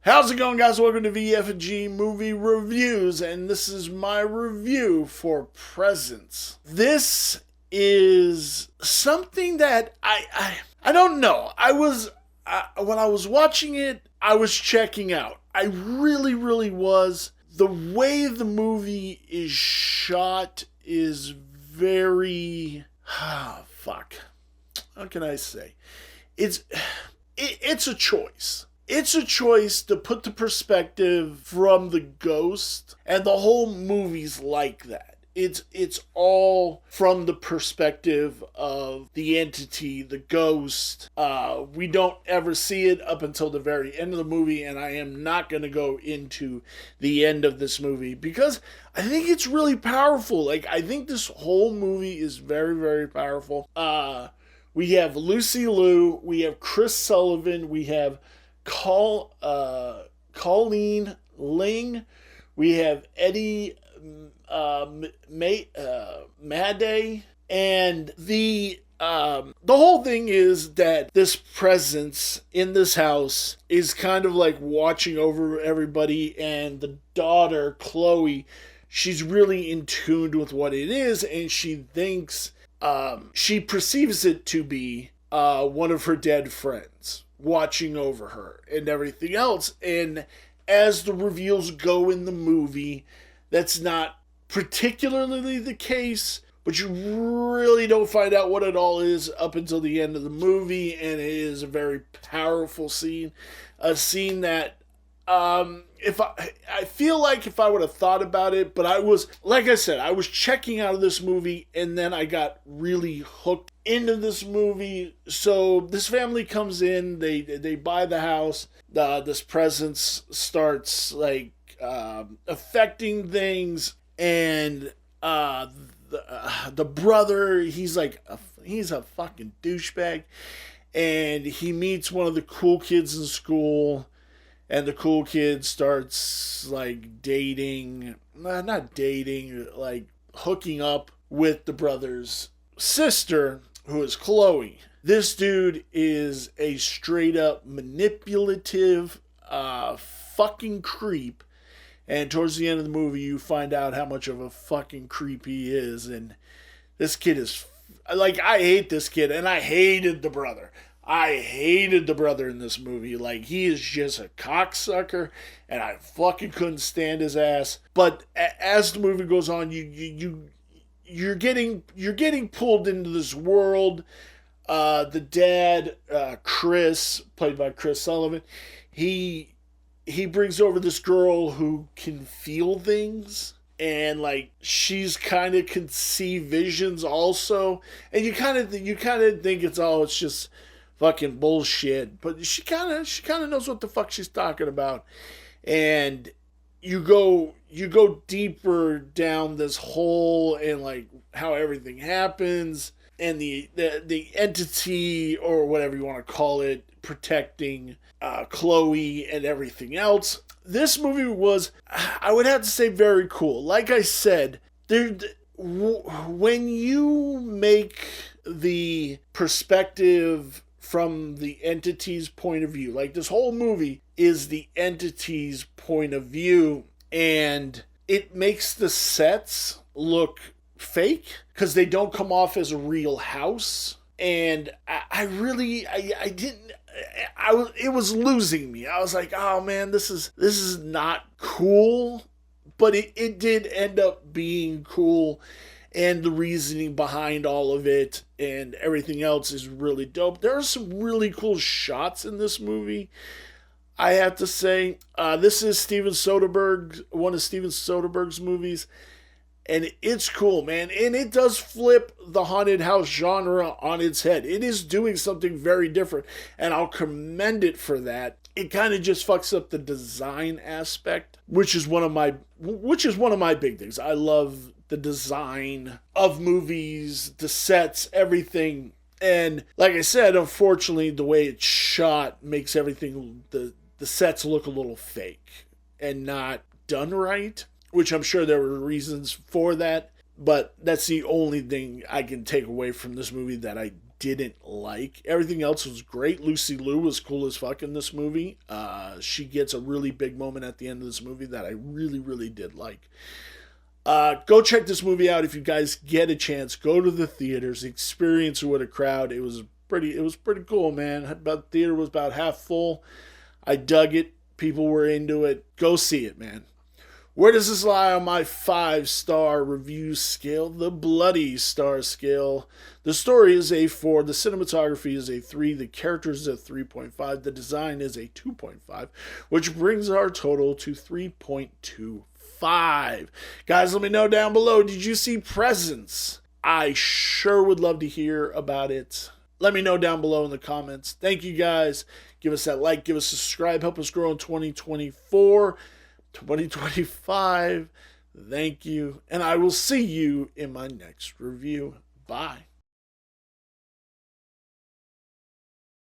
How's it going, guys? Welcome to VFG Movie Reviews, and this is my review for Presence. This is something that I don't know. When I was watching it, I was checking out. I really was. The way the movie is shot is very fuck. How can I say? It's a choice. It's a choice to put the perspective from the ghost, and the whole movie's like that. It's all from the perspective of the entity, the ghost. We don't ever see it up until the very end of the movie, and I am not going to go into the end of this movie because I think it's really powerful. I think this whole movie is very powerful. We have Lucy Liu, we have Chris Sullivan, we have Colleen Ling, we have Eddie Madday, and the whole thing is that this presence in this house is kind of like watching over everybody, and the daughter Chloe, she's really in tune with what it is, and she thinks she perceives it to be one of her dead friends watching over her and everything else. And as the reveals go in the movie, that's not particularly the case, but you really don't find out what it all is up until the end of the movie, and it is a very powerful scene. A scene that I feel like if I would have thought about it, but I was, like I said, I was checking out of this movie, and then I got really hooked into this movie. So this family comes in, they buy the house, this presence starts affecting things, and the brother, he's a fucking douchebag, and he meets one of the cool kids in school. And the cool kid starts hooking up with the brother's sister, who is Chloe. This dude is a straight up manipulative fucking creep. And towards the end of the movie, you find out how much of a fucking creep he is. And this kid is, I hate this kid, and I hated the brother. I hated the brother in this movie. He is just a cocksucker, and I fucking couldn't stand his ass. But as the movie goes on, you're getting pulled into this world. The dad, Chris, played by Chris Sullivan, he brings over this girl who can feel things. And she's kind of can see visions also. And you kind of think it's just fucking bullshit, but she kind of knows what the fuck she's talking about. And you go deeper down this hole, and how everything happens, and the entity, or whatever you want to call it, protecting Chloe and everything else. This movie was, I would have to say, very cool. Like I said, when you make the perspective from the entity's point of view, this whole movie is the entity's point of view, and it makes the sets look fake because they don't come off as a real house. And it was losing me. I was like, oh man, this is not cool, but it did end up being cool. And the reasoning behind all of it and everything else is really dope. There are some really cool shots in this movie, I have to say. This is one of Steven Soderbergh's movies. And it's cool, man. And it does flip the haunted house genre on its head. It is doing something very different. And I'll commend it for that. It kind of just fucks up the design aspect, which is one of my big things. I love the design of movies, the sets, everything. And like I said, unfortunately, the way it's shot makes everything, the sets look a little fake and not done right, which I'm sure there were reasons for that. But that's the only thing I can take away from this movie that I didn't like. Everything else was great. Lucy Liu was cool as fuck in this movie. She gets a really big moment at the end of this movie that I really, really did like. Go check this movie out if you guys get a chance. Go to the theaters, experience it with a crowd. It was pretty cool, man. The theater was about half full. I dug it. People were into it. Go see it, man. Where does this lie on my 5-star review scale? The bloody star scale. The story is a 4. The cinematography is a 3. The characters is a 3.5. The design is a 2.5, which brings our total to 3.25. Guys, let me know down below. Did you see Presence? I sure would love to hear about it. Let me know down below in the comments. Thank you, guys. Give us that like. Give us a subscribe. Help us grow in 2024. 2025. Thank you. And I will see you in my next review. Bye.